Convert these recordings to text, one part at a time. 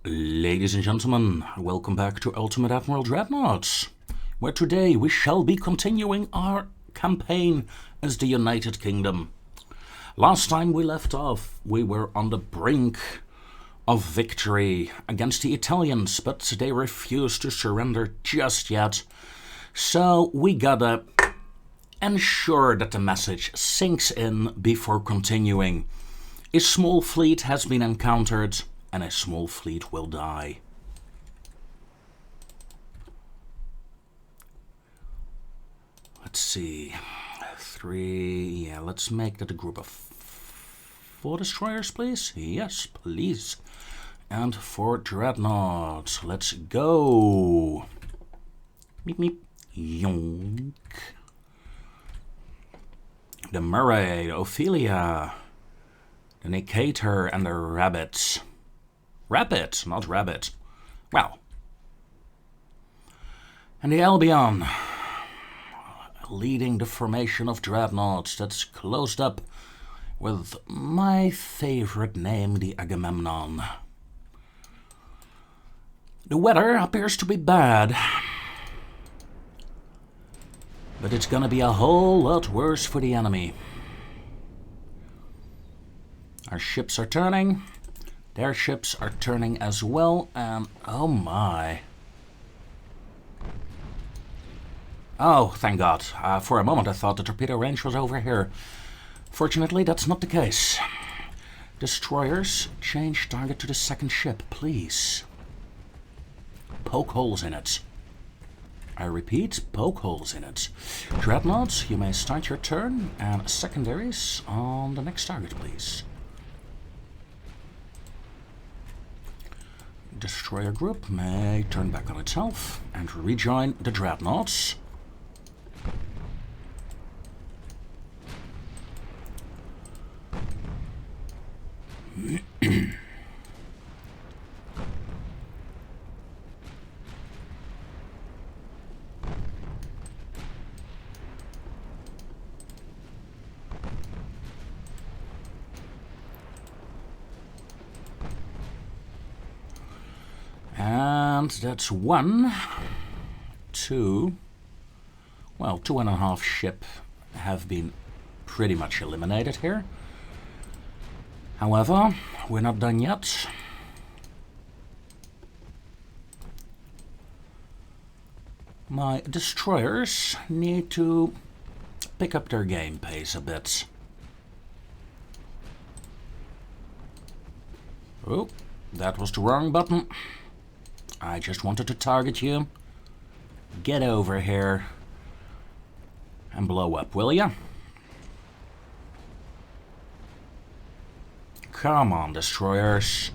Ladies and gentlemen, welcome back to Ultimate Admiral Dreadnoughts, where today we shall be continuing our campaign as the United Kingdom. Last time we left off, we were on the brink of victory against the Italians, but they refused to surrender just yet. So we gotta ensure that the message sinks in before continuing. A small fleet has been encountered, and a small fleet will die. Let's see. Let's make that a group of 4 destroyers, please. Yes, please. And 4 dreadnoughts. Let's go. Meep meep. Yonk. The Murray, the Ophelia, the Nicator, and the Rabbits. Rabbit, not rabbit. Well. And the Albion, leading the formation of dreadnoughts that's closed up with my favorite name, the Agamemnon. The weather appears to be bad, but it's gonna be a whole lot worse for the enemy. Our ships are turning. Their ships are turning as well, and oh my. Oh, thank God. For a moment I thought the torpedo range was over here. Fortunately, that's not the case. Destroyers, change target to the second ship, please. Poke holes in it. I repeat, poke holes in it. Dreadnoughts, you may start your turn, and secondaries on the next target, please. Destroyer group may turn back on itself and rejoin the dreadnoughts. And that's 1, 2, well, 2.5 ship have been pretty much eliminated here. However, we're not done yet. My destroyers need to pick up their game pace a bit. Oh, that was the wrong button. I just wanted to target you. Get over here and blow up, will ya? Come on, destroyers.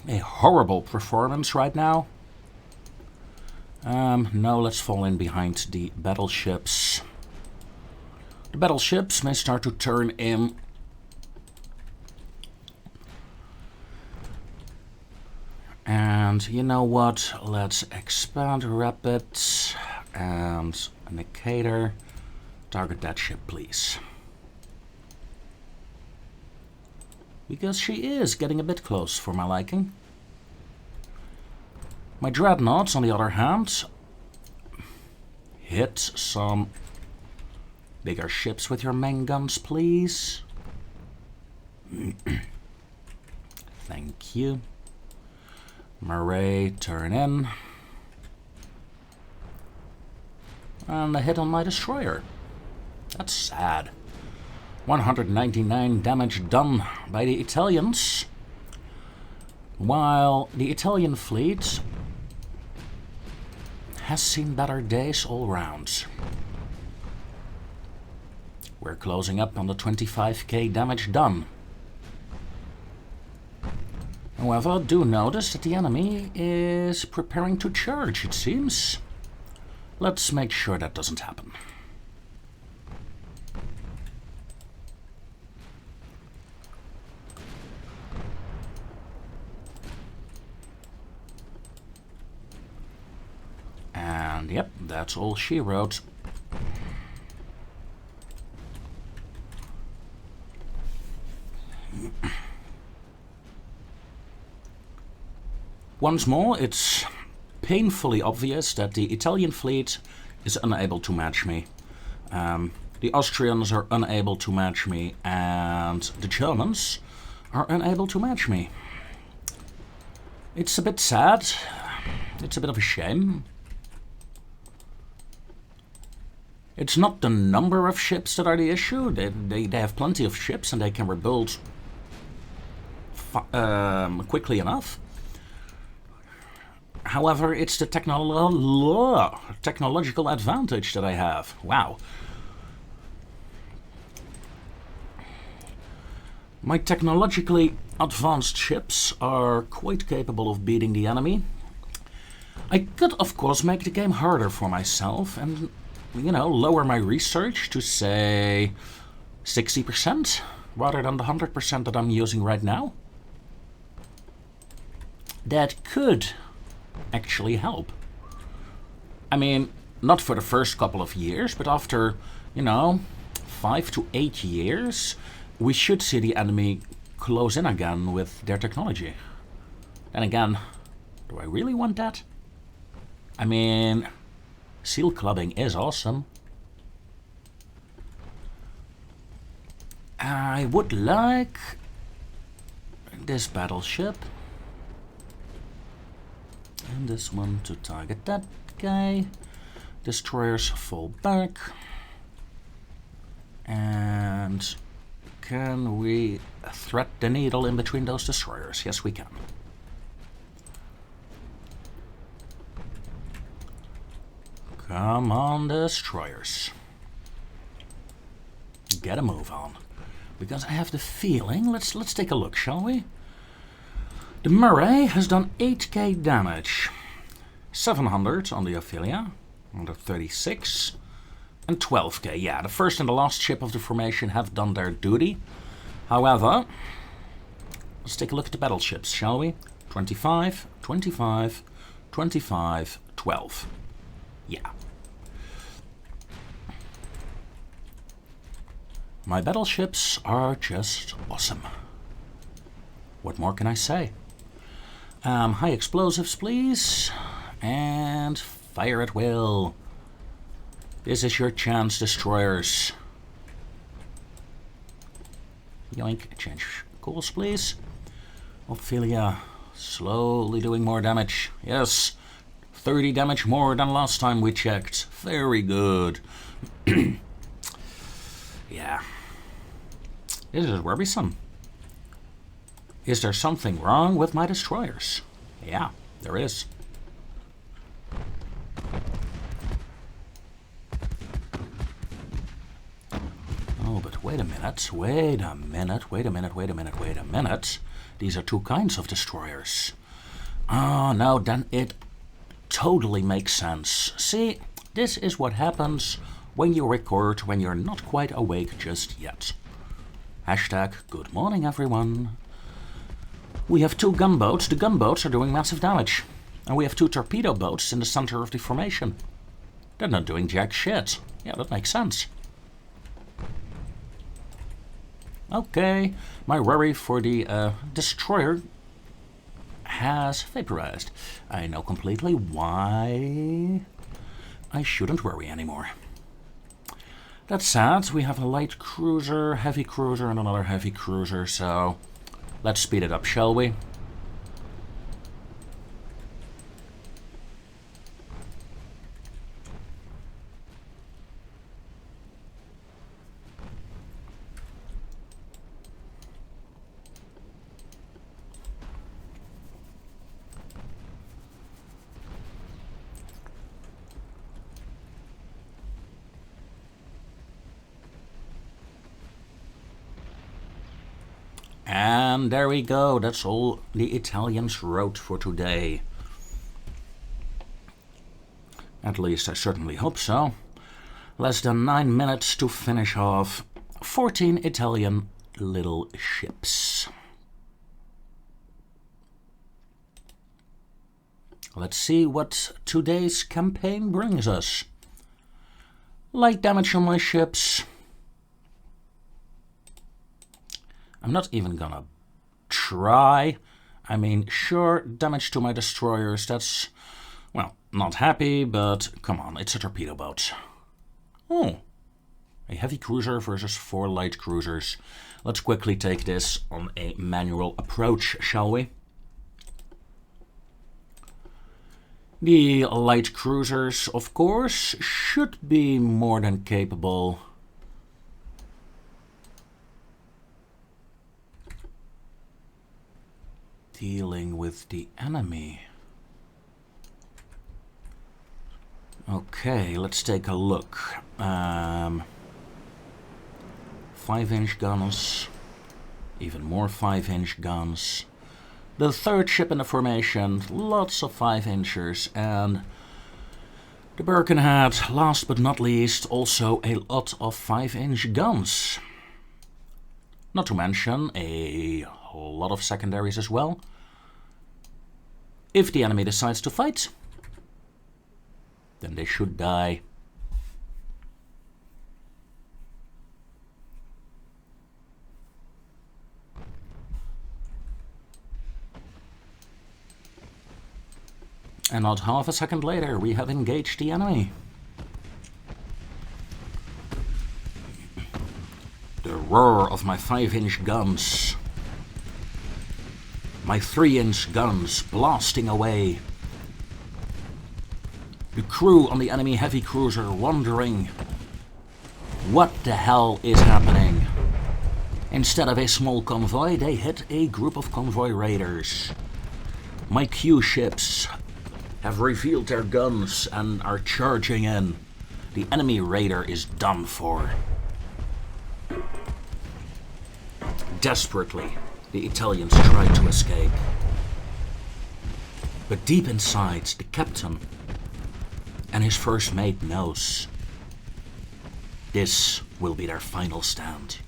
A horrible performance right now. No, let's fall in behind the battleships. The battleships may start to turn in. And you know what? Let's expand Rapids and Nicator. Target that ship, please. Because she is getting a bit close for my liking. My dreadnoughts, on the other hand, hit some bigger ships with your main guns, please. Thank you. Murray, turn in. And a hit on my destroyer. That's sad. 199 damage done by the Italians, while the Italian fleet has seen better days all round. We're closing up on the 25k damage done. However, do notice that the enemy is preparing to charge, it seems. Let's make sure that doesn't happen. And yep, that's all she wrote. Once more, it's painfully obvious that the Italian fleet is unable to match me. The Austrians are unable to match me, and the Germans are unable to match me. It's a bit sad. It's a bit of a shame. It's not the number of ships that are the issue. They have plenty of ships and they can rebuild quickly enough. However, it's the technological advantage that I have. Wow. My technologically advanced ships are quite capable of beating the enemy. I could, of course, make the game harder for myself and, you know, lower my research to, say, 60% rather than the 100% that I'm using right now. That could actually help. I mean, not for the first couple of years, but after, you know, 5 to 8 years, we should see the enemy close in again with their technology. And again, do I really want that? I mean, seal clubbing is awesome. I would like this battleship and this one to target that guy. Destroyers fall back. And can we thread the needle in between those destroyers? Yes, we can. Come on, destroyers. Get a move on. Because I have the feeling, let's take a look, shall we? The Murray has done 8k damage. 700 on the Ophelia, 136, and 12k. Yeah, the first and the last ship of the formation have done their duty. However, let's take a look at the battleships, shall we? 25, 25, 25, 12. Yeah. My battleships are just awesome. What more can I say? High explosives, please. And fire at will. This is your chance, destroyers. Yoink, change course, please. Ophelia, slowly doing more damage. Yes, 30 damage more than last time we checked. Very good. Yeah. This is worrisome. Is there something wrong with my destroyers? Yeah, there is. Oh, but wait a minute, wait a minute, wait a minute, wait a minute, wait a minute. These are two kinds of destroyers. Oh, no, then it totally makes sense. See, this is what happens when you record when you're not quite awake just yet. Hashtag good morning, everyone. We have two gunboats. The gunboats are doing massive damage. And we have two torpedo boats in the center of the formation. They're not doing jack shit. Yeah, that makes sense. Okay, my worry for the destroyer has vaporized. I know completely why I shouldn't worry anymore. That's sad. We have a light cruiser, heavy cruiser, and another heavy cruiser, so let's speed it up, shall we? And there we go. That's all the Italians wrote for today. At least I certainly hope so. Less than 9 minutes to finish off 14 Italian little ships. Let's see what today's campaign brings us. Light damage on my ships. I'm not even gonna try. I mean, sure, damage to my destroyers, that's, well, not happy, but come on, it's a torpedo boat. Oh, a heavy cruiser versus 4 light cruisers. Let's quickly take this on a manual approach, shall we? The light cruisers, of course, should be more than capable. Dealing with the enemy. Okay, let's take a look. 5-inch guns, even more 5-inch guns. The third ship in the formation, lots of 5-inchers, and the Birkenhead, last but not least, also a lot of 5-inch guns. Not to mention a lot of secondaries as well. If the enemy decides to fight, then they should die. And not half a second later, we have engaged the enemy. The roar of my 5-inch guns. My 3-inch guns blasting away. The crew on the enemy heavy cruiser wondering what the hell is happening. Instead of a small convoy, they hit a group of convoy raiders. My Q ships have revealed their guns and are charging in. The enemy raider is done for. Desperately, the Italians try to escape. But deep inside, the captain and his first mate knows this will be their final stand.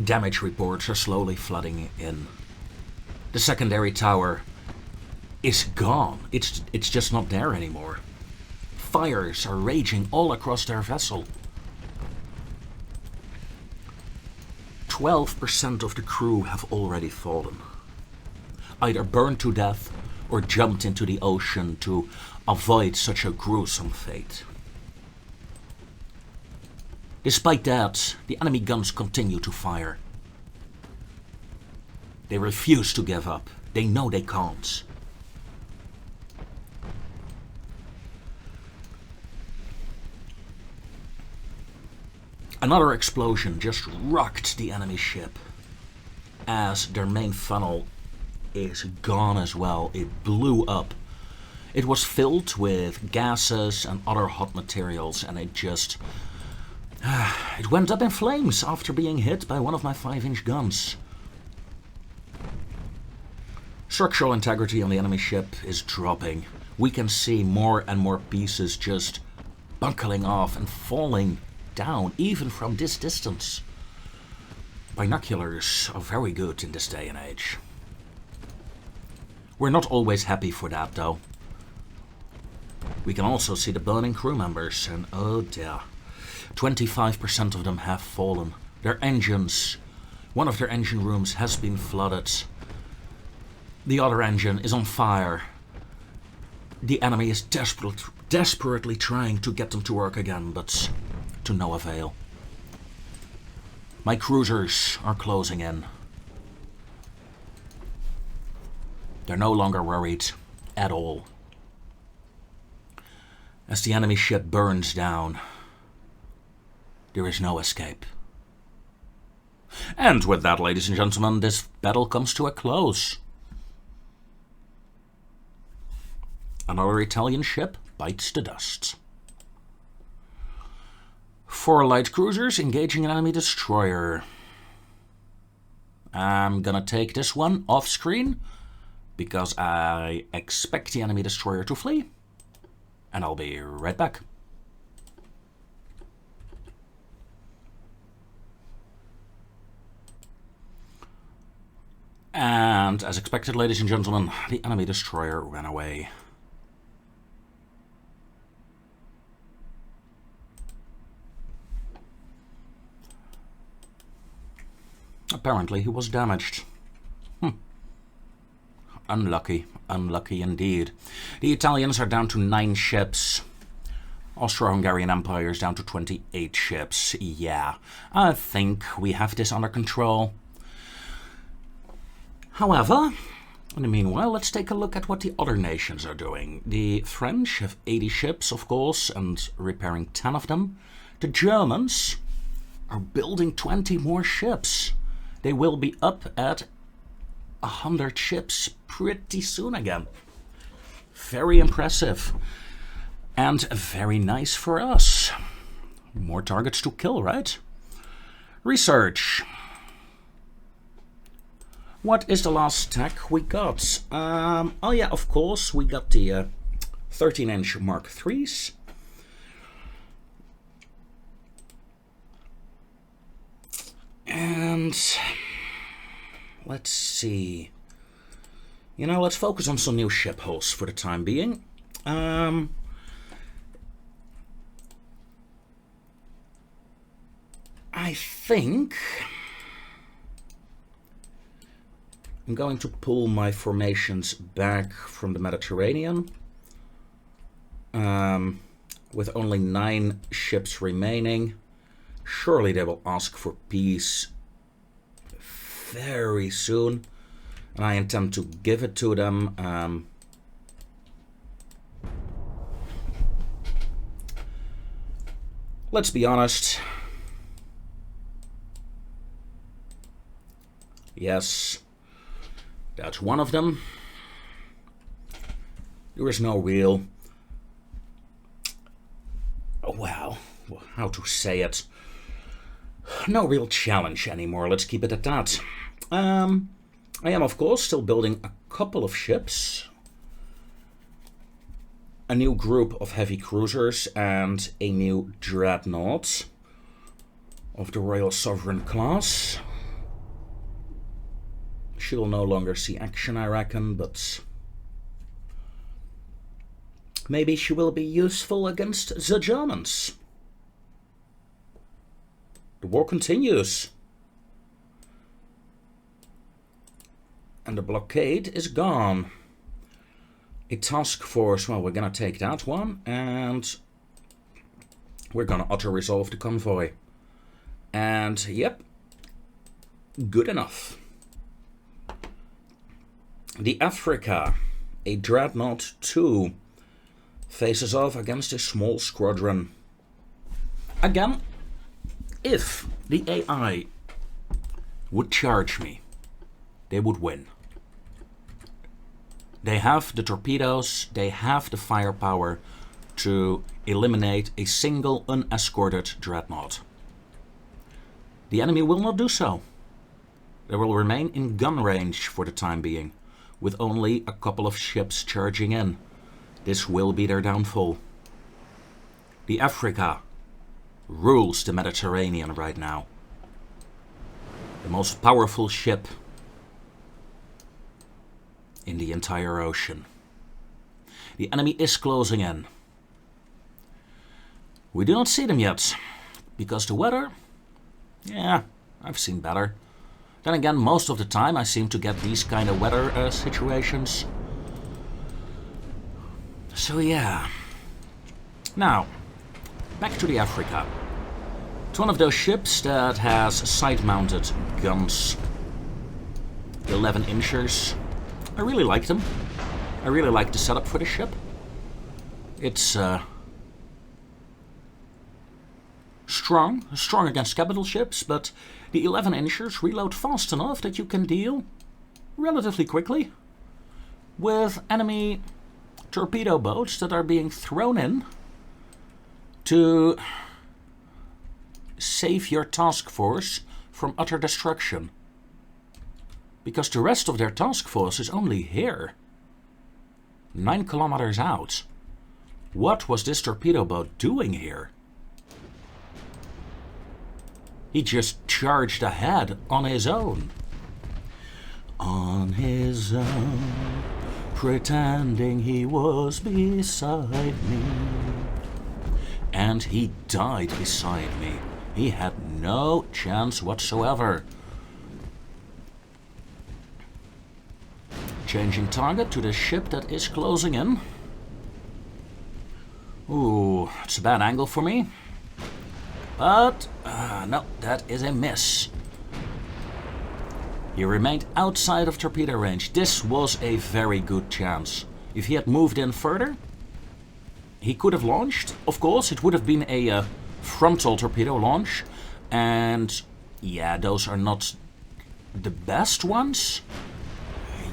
Damage reports are slowly flooding in. The secondary tower is gone. It's just not there anymore. Fires are raging all across their vessel. 12% of the crew have already fallen. Either burned to death or jumped into the ocean to avoid such a gruesome fate. Despite that, the enemy guns continue to fire. They refuse to give up. They know they can't. Another explosion just rocked the enemy ship as their main funnel is gone as well. It blew up. It was filled with gases and other hot materials, and it just it went up in flames after being hit by one of my 5-inch guns. Structural integrity on the enemy ship is dropping. We can see more and more pieces just buckling off and falling down, even from this distance. Binoculars are very good in this day and age. We're not always happy for that, though. We can also see the burning crew members, and oh dear, 25% of them have fallen. Their engines, one of their engine rooms has been flooded. The other engine is on fire. The enemy is desperately trying to get them to work again, but to no avail. My cruisers are closing in. They're no longer worried at all. As the enemy ship burns down, there is no escape. And with that, ladies and gentlemen, this battle comes to a close. Another Italian ship bites the dust. 4 light cruisers engaging an enemy destroyer. I'm gonna take this one off screen because I expect the enemy destroyer to flee, and I'll be right back. And as expected, ladies and gentlemen, the enemy destroyer ran away. apparently he was damaged. Unlucky, unlucky indeed. The Italians are down to 9 ships. Austro Hungarian Empire is down to 28 ships. Yeah, I think we have this under control. However, in the meanwhile, let's take a look at what the other nations are doing. The French have 80 ships, of course, and repairing 10 of them. The Germans are building 20 more ships. They will be up at 100 ships pretty soon again. Very impressive. And very nice for us. More targets to kill, right? Research. What is the last tech we got? Oh yeah, of course, we got the 13-inch Mark IIIs. And let's see. You know, let's focus on some new ship hulls for the time being. I think I'm going to pull my formations back from the Mediterranean. With only 9 ships remaining. Surely they will ask for peace very soon. And I intend to give it to them. Let's be honest. Yes, that's one of them. There is no real, well, how to say it, no real challenge anymore. Let's keep it at that. I am, of course, still building a couple of ships. A new group of heavy cruisers and a new dreadnought of the Royal Sovereign class. She will no longer see action, I reckon, but maybe she will be useful against the Germans. The war continues. And the blockade is gone. A task force, well, we're gonna take that one, and we're gonna auto-resolve the convoy. And, yep, good enough. The Africa, a Dreadnought 2, faces off against a small squadron. Again, if the AI would charge me, they would win. They have the torpedoes, they have the firepower to eliminate a single unescorted Dreadnought. The enemy will not do so. They will remain in gun range for the time being, with only a couple of ships charging in. This will be their downfall. The Africa rules the Mediterranean right now. The most powerful ship in the entire ocean. The enemy is closing in. We do not see them yet, because the weather, yeah, I've seen better. Then again, most of the time I seem to get these kind of weather situations. So yeah. Now, back to the Africa. It's one of those ships that has side-mounted guns. 11-inchers. I really like them. I really like the setup for the ship. It's strong against capital ships, but the 11-inchers reload fast enough that you can deal relatively quickly with enemy torpedo boats that are being thrown in to save your task force from utter destruction. Because the rest of their task force is only here, 9 kilometers out. What was this torpedo boat doing here? He just charged ahead on his own. On his own, pretending he was beside me. And he died beside me. He had no chance whatsoever. Changing target to the ship that is closing in. Ooh, it's a bad angle for me. But, no, that is a miss. He remained outside of torpedo range. This was a very good chance. If he had moved in further, he could have launched. Of course, it would have been a frontal torpedo launch. And, yeah, those are not the best ones.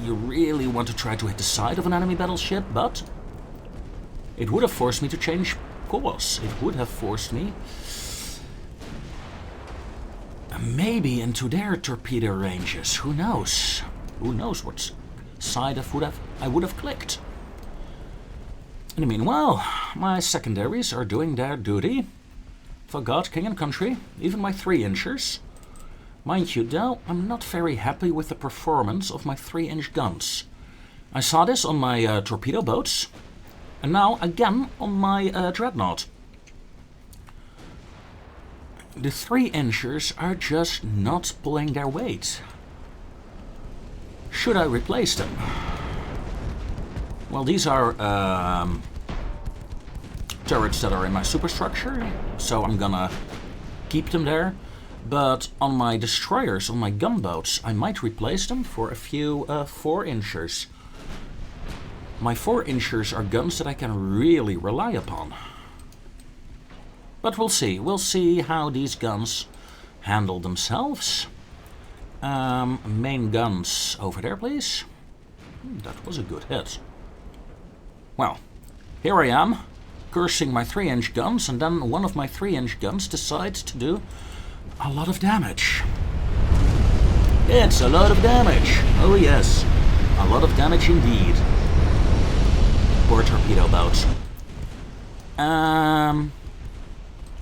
You really want to try to hit the side of an enemy battleship, but it would have forced me to change course. It would have forced me maybe into their torpedo ranges. Who knows? Who knows what side I would have clicked. In the meanwhile, my secondaries are doing their duty. For God, King and Country, even my 3-inchers. Mind you, though, I'm not very happy with the performance of my 3-inch guns. I saw this on my torpedo boats, and now again on my dreadnought. The 3-inchers are just not pulling their weight. Should I replace them? Well, these are turrets that are in my superstructure, so I'm gonna keep them there. But on my destroyers, on my gunboats, I might replace them for a few 4-inchers. My 4-inchers are guns that I can really rely upon. But we'll see. We'll see how these guns handle themselves. Main guns over there, please. That was a good hit. Well, here I am, cursing my 3-inch guns, and then one of my 3-inch guns decides to do a lot of damage. It's a lot of damage. Oh yes, a lot of damage indeed. Poor torpedo boats.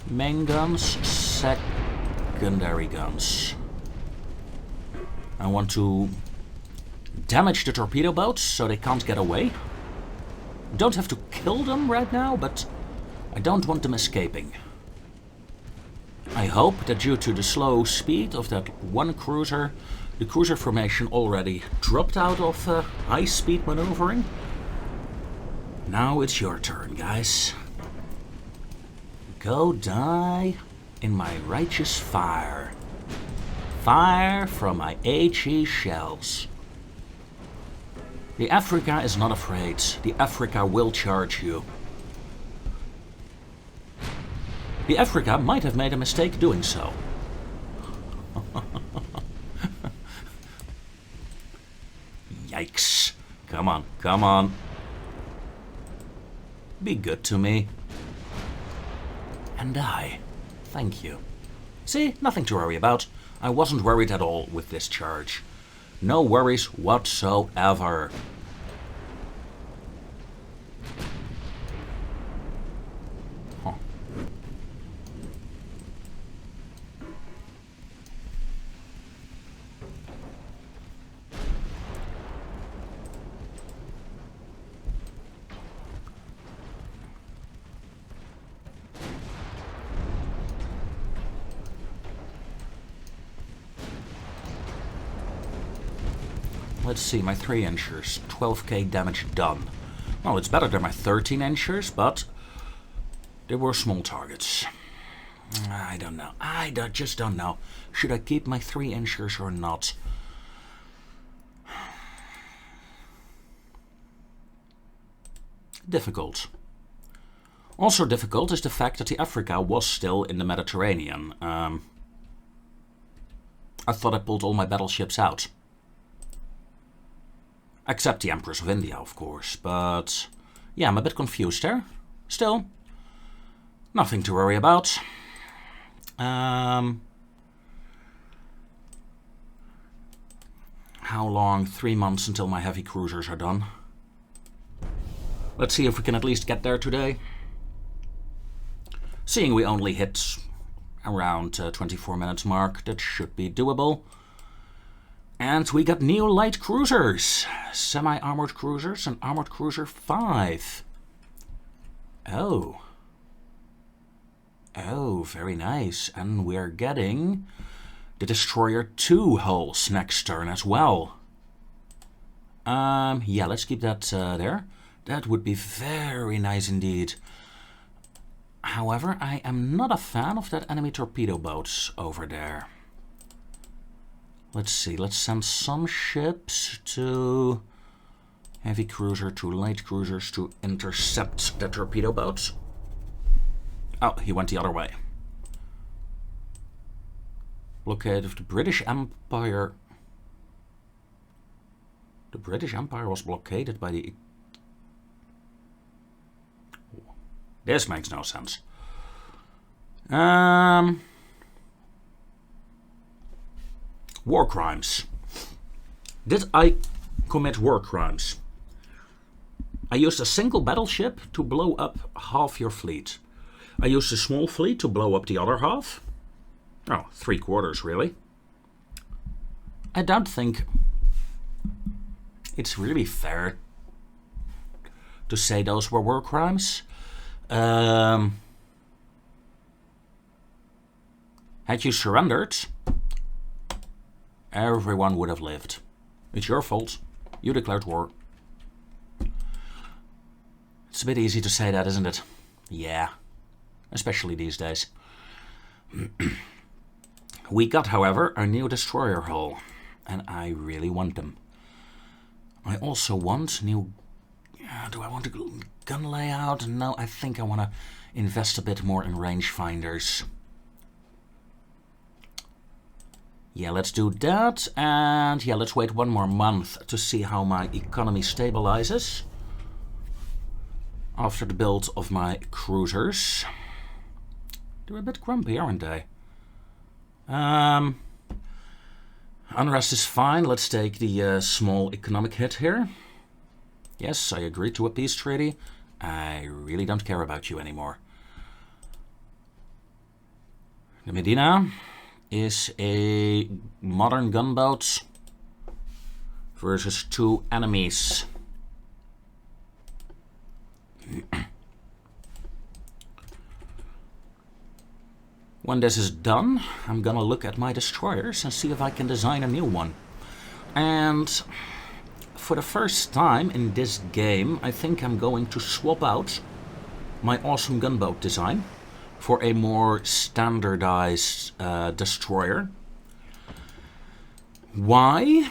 Main guns, secondary guns. I want to damage the torpedo boats so they can't get away. Don't have to kill them right now, but I don't want them escaping. I hope that due to the slow speed of that one cruiser, the cruiser formation already dropped out of high-speed maneuvering. Now it's your turn, guys. Go die in my righteous fire. Fire from my HE shells. The Africa is not afraid. The Africa will charge you. The Africa might have made a mistake doing so. Yikes. Come on, come on. Be good to me. And die. Thank you. See, nothing to worry about. I wasn't worried at all with this charge. No worries whatsoever. Huh. Let's see, my 3-inchers, 12k damage done. Well, it's better than my 13-inchers, but they were small targets. I don't know. Just don't know. Should I keep my 3-inchers or not? Difficult. Also difficult is the fact that the Africa was still in the Mediterranean. I thought I pulled all my battleships out. Except the Empress of India, of course, but yeah, I'm a bit confused there. Still, nothing to worry about. How long? 3 months until my heavy cruisers are done. Let's see if we can at least get there today. Seeing we only hit around 24 minutes mark, that should be doable. And we got new light cruisers, semi-armored cruisers, and armored cruiser 5. Oh, very nice. And we're getting the destroyer 2 hulls next turn as well. Yeah, let's keep that there. That would be very nice indeed. However, I am not a fan of that enemy torpedo boats over there. Let's see, let's send some ships to heavy cruiser, to light cruisers to intercept the torpedo boats. Oh, he went the other way. Blockade of the British Empire. The British Empire was blockaded by the... This makes no sense. War crimes. Did I commit war crimes? I used a single battleship to blow up half your fleet. I used a small fleet to blow up the other half. Oh, 3/4 really. I don't think it's really fair to say those were war crimes. Had you surrendered, everyone would have lived. It's your fault. You declared war. It's a bit easy to say that, isn't it? Yeah, especially these days. We got, however, a new destroyer hull, and I really want them. I also want new... do I want a gun layout? No, I think I want to invest a bit more in rangefinders. Yeah, let's do that, and yeah, let's wait one more month to see how my economy stabilizes after the build of my cruisers. They're a bit grumpy, aren't they? Unrest is fine. Let's take the small economic hit here. Yes, I agreed to a peace treaty. I really don't care about you anymore. The Medina is a modern gunboat versus 2 enemies. When this is done, I'm gonna look at my destroyers and see if I can design a new one. And for the first time in this game, I think I'm going to swap out my awesome gunboat design for a more standardized destroyer. Why?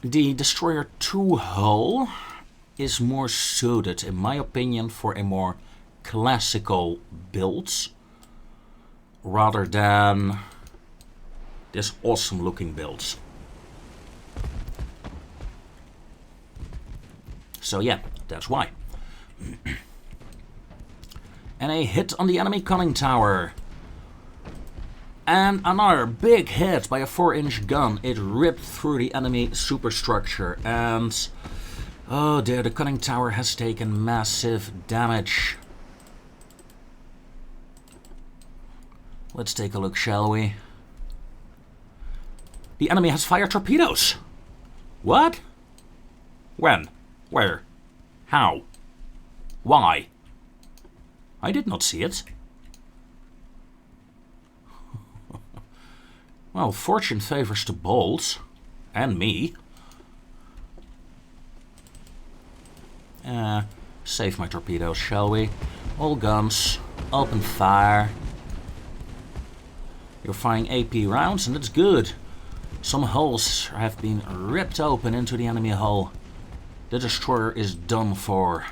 The Destroyer 2 hull is more suited, in my opinion, for a more classical build rather than this awesome looking build. So yeah, that's why. And a hit on the enemy conning tower. And another big hit by a 4-inch gun. It ripped through the enemy superstructure, and oh dear, the conning tower has taken massive damage. Let's take a look, shall we? The enemy has fired torpedoes. What? When? Where? How? Why? I did not see it. Well, fortune favors the bold. And me. Save my torpedoes, shall we? All guns. Open fire. You're firing AP rounds, and that's good. Some hulls have been ripped open into the enemy hull. The destroyer is done for.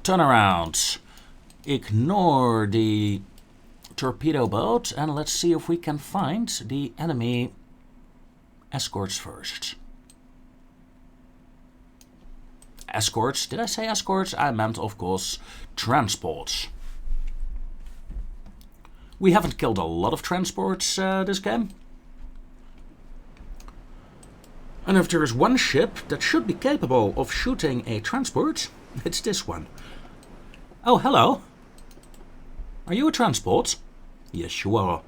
Turnaround. Ignore the torpedo boat, and let's see if we can find the enemy escorts first. Escorts? Did I say escorts? I meant, of course, transports. We haven't killed a lot of transports this game. And if there is one ship that should be capable of shooting a transport, it's this one. Oh, hello. Are you a transport? Yes, you are.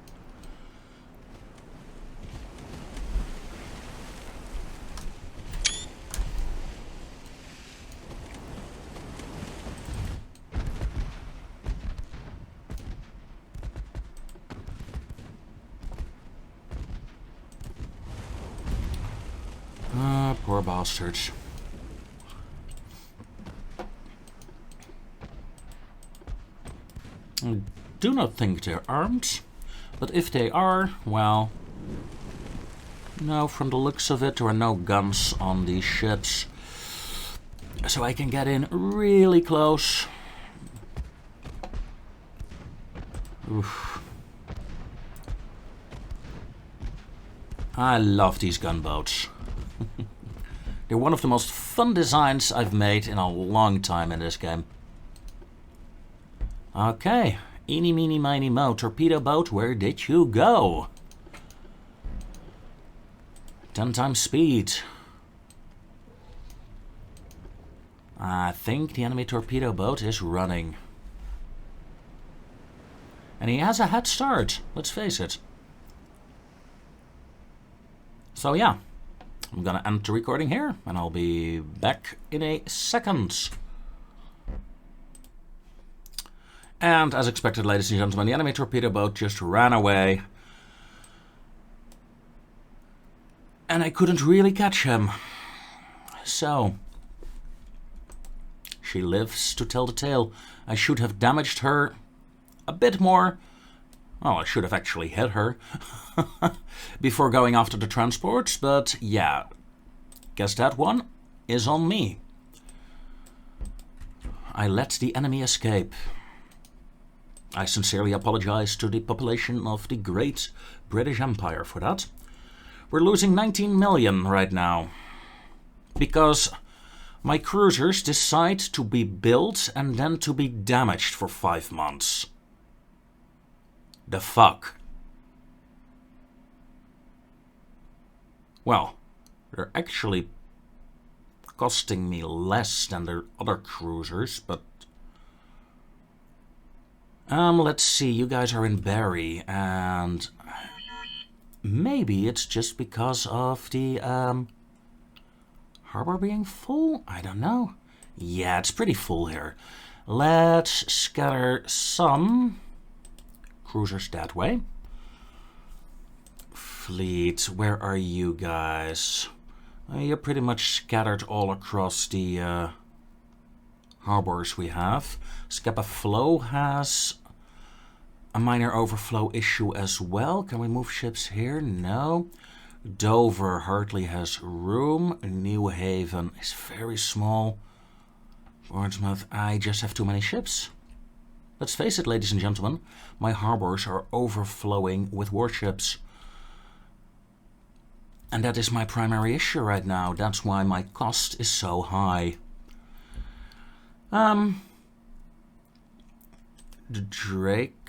Poor bastards. I do not think they're armed, but if they are, well, no, from the looks of it, there are no guns on these ships. So I can get in really close. Oof. I love these gunboats. They're one of the most fun designs I've made in a long time in this game. Okay, eeny meeny miny mo, torpedo boat, where did you go? 10 times speed. I think the enemy torpedo boat is running. And he has a head start, let's face it. So yeah, I'm gonna end the recording here, and I'll be back in a second. And as expected, ladies and gentlemen, the enemy torpedo boat just ran away. And I couldn't really catch him. So, she lives to tell the tale. I should have damaged her a bit more. Well, I should have actually hit her before going after the transports, but yeah, guess that one is on me. I let the enemy escape. I sincerely apologize to the population of the great British Empire for that. We're losing 19 million right now because my cruisers decide to be built and then to be damaged for 5 months. The fuck? Well, they're actually costing me less than their other cruisers, but let's see, you guys are in Barry, and maybe it's just because of the harbor being full? I don't know. Yeah, it's pretty full here. Let's scatter some cruisers that way. Fleet, where are you guys? You're pretty much scattered all across the harbors we have. Scapa Flow has a minor overflow issue as well. Can we move ships here? No. Dover hardly has room. New Haven is very small. Portsmouth, I just have too many ships. Let's face it, ladies and gentlemen, my harbors are overflowing with warships. And that is my primary issue right now. That's why my cost is so high. The Drake,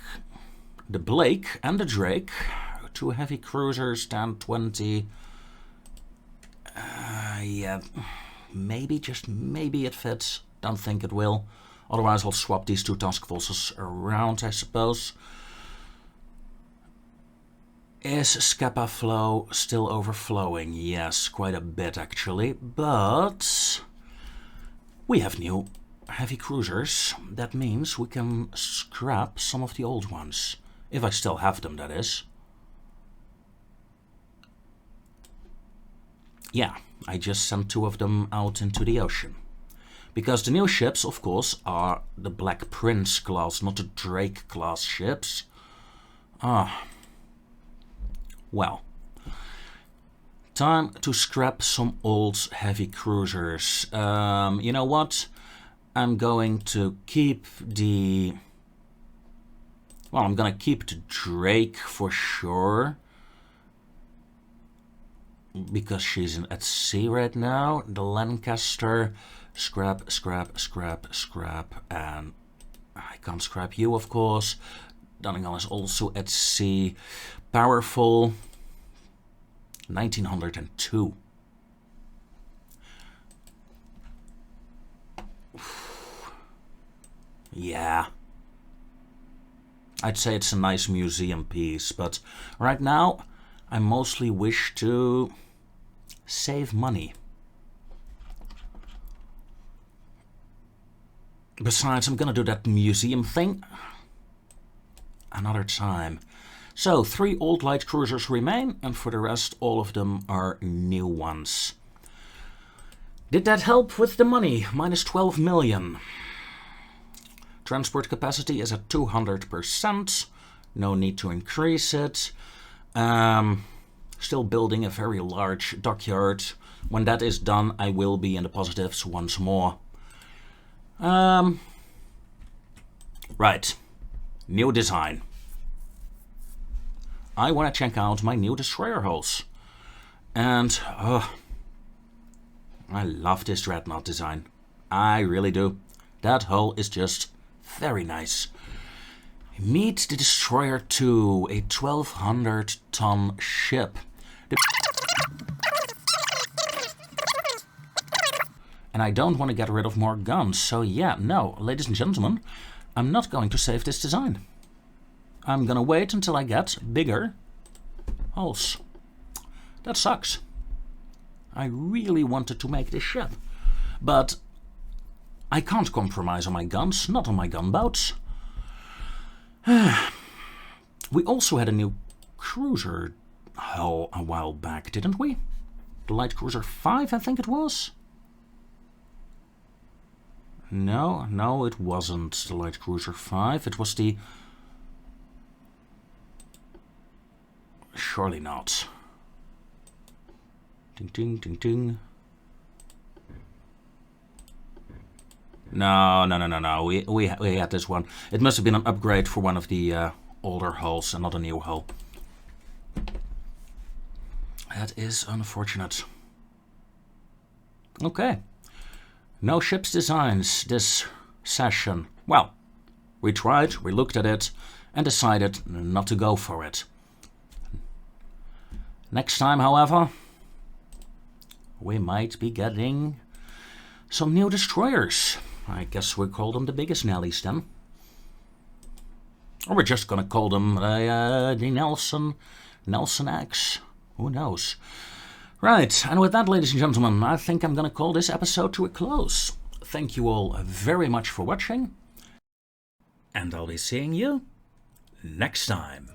the Blake and the Drake, 2 heavy cruisers, down 20. Yeah, maybe, just maybe it fits. Don't think it will. Otherwise I'll swap these 2 task forces around, I suppose. Is Scapa Flow still overflowing? Yes, quite a bit actually, but we have new heavy cruisers. That means we can scrap some of the old ones. If I still have them, that is. Yeah, I just sent 2 of them out into the ocean. Because the new ships, of course, are the Black Prince class, not the Drake class ships. Well, time to scrap some old heavy cruisers. You know what? I'm going to keep the... Well, I'm gonna keep the Drake for sure. Because she's at sea right now. The Lancaster, scrap, scrap, scrap, scrap. And I can't scrap you, of course. Donegal is also at sea. Powerful. 1902. Yeah. I'd say it's a nice museum piece, but right now I mostly wish to save money. Besides, I'm gonna do that museum thing another time. So, 3 old light cruisers remain, and for the rest, all of them are new ones. Did that help with the money? Minus 12 million. Transport capacity is at 200%. No need to increase it. Still building a very large dockyard. When that is done, I will be in the positives once more. Right. New design. I want to check out my new destroyer hulls. And I love this dreadnought design. I really do. That hull is just very nice. Meet the Destroyer 2, a 1200-ton ship. And I don't want to get rid of more guns, so yeah, no, ladies and gentlemen, I'm not going to save this design. I'm gonna wait until I get bigger hulls. That sucks. I really wanted to make this ship, but I can't compromise on my guns, not on my gunboats. We also had a new cruiser hull a while back, didn't we? The Light Cruiser 5, I think it was? No, it wasn't the Light Cruiser 5. It was the... Surely not. Ding, ding, ding, ding. No. We had this one. It must have been an upgrade for one of the older hulls and not a new hull. That is unfortunate. Okay. No ships designs this session. Well, we tried, we looked at it, and decided not to go for it. Next time, however, we might be getting some new destroyers. I guess we'll call them the biggest Nellies then. Or we're just gonna call them the Nelson X. Who knows? Right, and with that, ladies and gentlemen, I think I'm gonna call this episode to a close. Thank you all very much for watching, and I'll be seeing you next time.